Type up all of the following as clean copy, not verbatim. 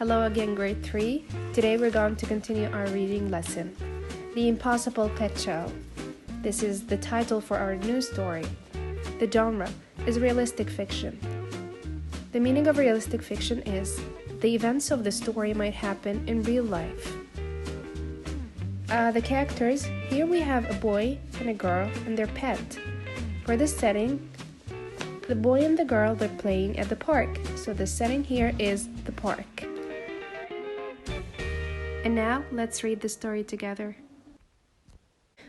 Hello again, grade 3. Today we're going to continue our reading lesson, The Impossible Pet Show. This is the title for our new story. The genre is realistic fiction. The meaning of realistic fiction is the events of the story might happen in real life. The characters, here we have a boy and a girl and their pet. For this setting, the boy and the girl are playing at the park, so the setting here is the park. And now, let's read the story together.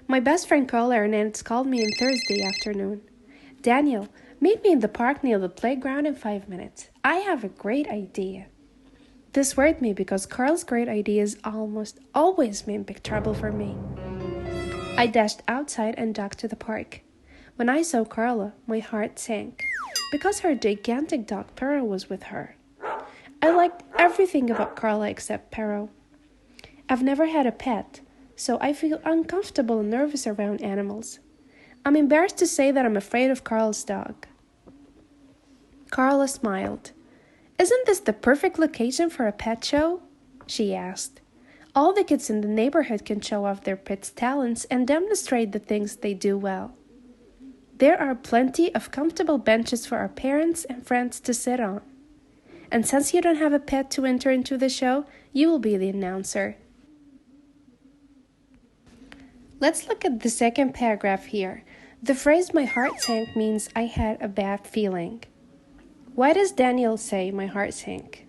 My best friend Carla Hernandez called me on Thursday afternoon. Daniel, meet me in the park near the playground in 5 minutes. I have a great idea. This worried me because Carl's great ideas almost always mean big trouble for me. I dashed outside and jogged to the park. When I saw Carla, my heart sank, because her gigantic dog Pero was with her. I liked everything about Carla except Pero. I've never had a pet, so I feel uncomfortable and nervous around animals. I'm embarrassed to say that I'm afraid of Carla's dog. Carla smiled. Isn't this the perfect location for a pet show? She asked. All the kids in the neighborhood can show off their pets' talents and demonstrate the things they do well. There are plenty of comfortable benches for our parents and friends to sit on. And since you don't have a pet to enter into the show, you will be the announcer. Let's look at the second paragraph here. The phrase "my heart sank" means I had a bad feeling. Why does Daniel say my heart sank?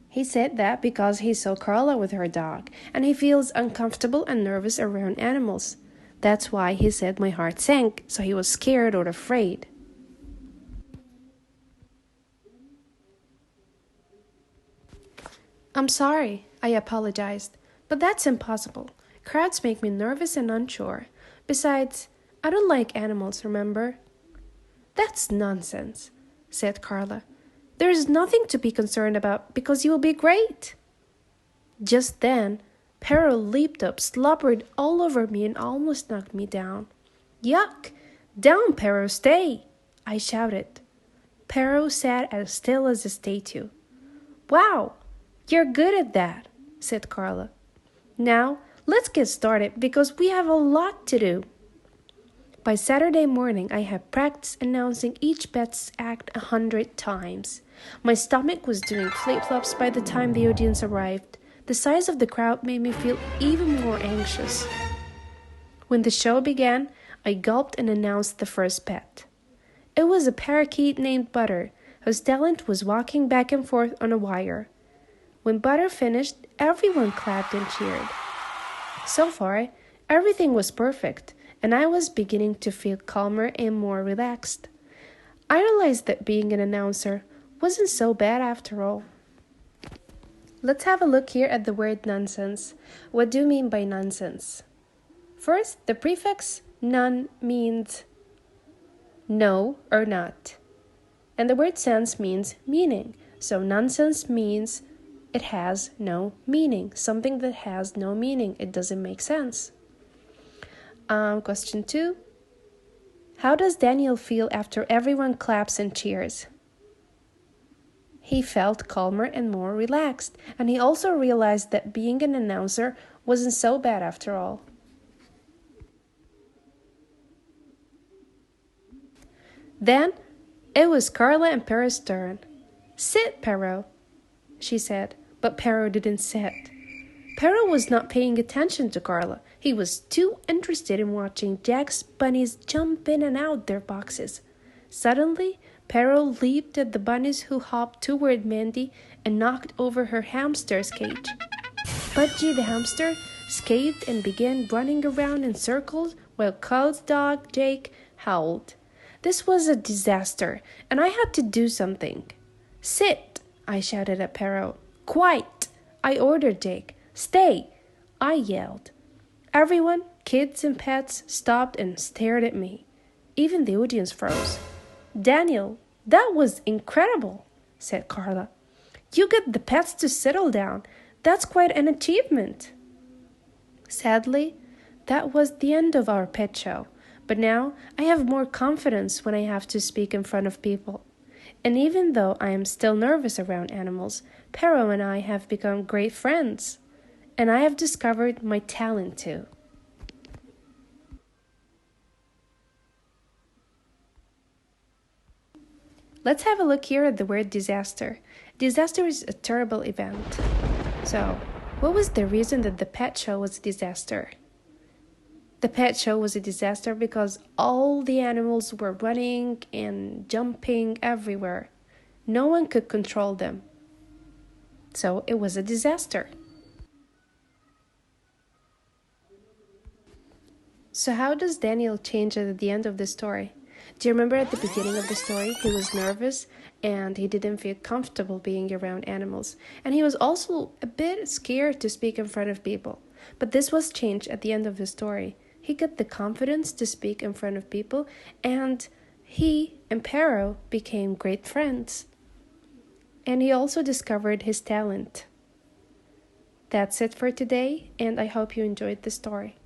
He said that because he saw Carla with her dog, and he feels uncomfortable and nervous around animals. That's why he said my heart sank, so he was scared or afraid. I'm sorry, I apologized, but that's impossible. Crowds make me nervous and unsure. Besides, I don't like animals, remember? That's nonsense, said Carla. There's nothing to be concerned about because you will be great. Just then, Pero leaped up, slobbered all over me, and almost knocked me down. Yuck! Down, Pero, stay! I shouted. Pero sat as still as a statue. Wow! You're good at that, said Carla. Now, let's get started because we have a lot to do. By Saturday morning, I had practiced announcing each pet's act 100 times. My stomach was doing flip-flops by the time the audience arrived. The size of the crowd made me feel even more anxious. When the show began, I gulped and announced the first pet. It was a parakeet named Butter, whose talent was walking back and forth on a wire. When Butter finished, everyone clapped and cheered. So far, everything was perfect, and I was beginning to feel calmer and more relaxed. I realized that being an announcer wasn't so bad after all. Let's have a look here at the word nonsense. What do you mean by nonsense? First, the prefix non means no or not. And the word sense means meaning. So nonsense means it has no meaning. Something that has no meaning. It doesn't make sense. Question 2. How does Daniel feel after everyone claps and cheers? He felt calmer and more relaxed, and he also realized that being an announcer wasn't so bad after all. Then, it was Carla and Pero's turn. Sit, Pero, she said, but Pero didn't sit. Pero was not paying attention to Carla. He was too interested in watching Jack's bunnies jump in and out their boxes. Suddenly, Pero leaped at the bunnies who hopped toward Mandy and knocked over her hamster's cage. Budgie the hamster escaped and began running around in circles while Carl's dog, Jake, howled. This was a disaster, and I had to do something. Sit, I shouted at Pero. Quiet, I ordered Jake. Stay, I yelled. Everyone, kids and pets, stopped and stared at me. Even the audience froze. Daniel, that was incredible, said Carla. You got the pets to settle down. That's quite an achievement. Sadly, that was the end of our pet show, but now I have more confidence when I have to speak in front of people. And even though I am still nervous around animals, Pero and I have become great friends. And I have discovered my talent too. Let's have a look here at the word disaster. Disaster is a terrible event. So, what was the reason that the pet show was a disaster? The pet show was a disaster because all the animals were running and jumping everywhere. No one could control them. So it was a disaster. So how does Daniel change at the end of the story? Do you remember at the beginning of the story, he was nervous and he didn't feel comfortable being around animals. And he was also a bit scared to speak in front of people. But this was changed at the end of the story. He got the confidence to speak in front of people, and he and Pero became great friends. And he also discovered his talent. That's it for today, and I hope you enjoyed the story.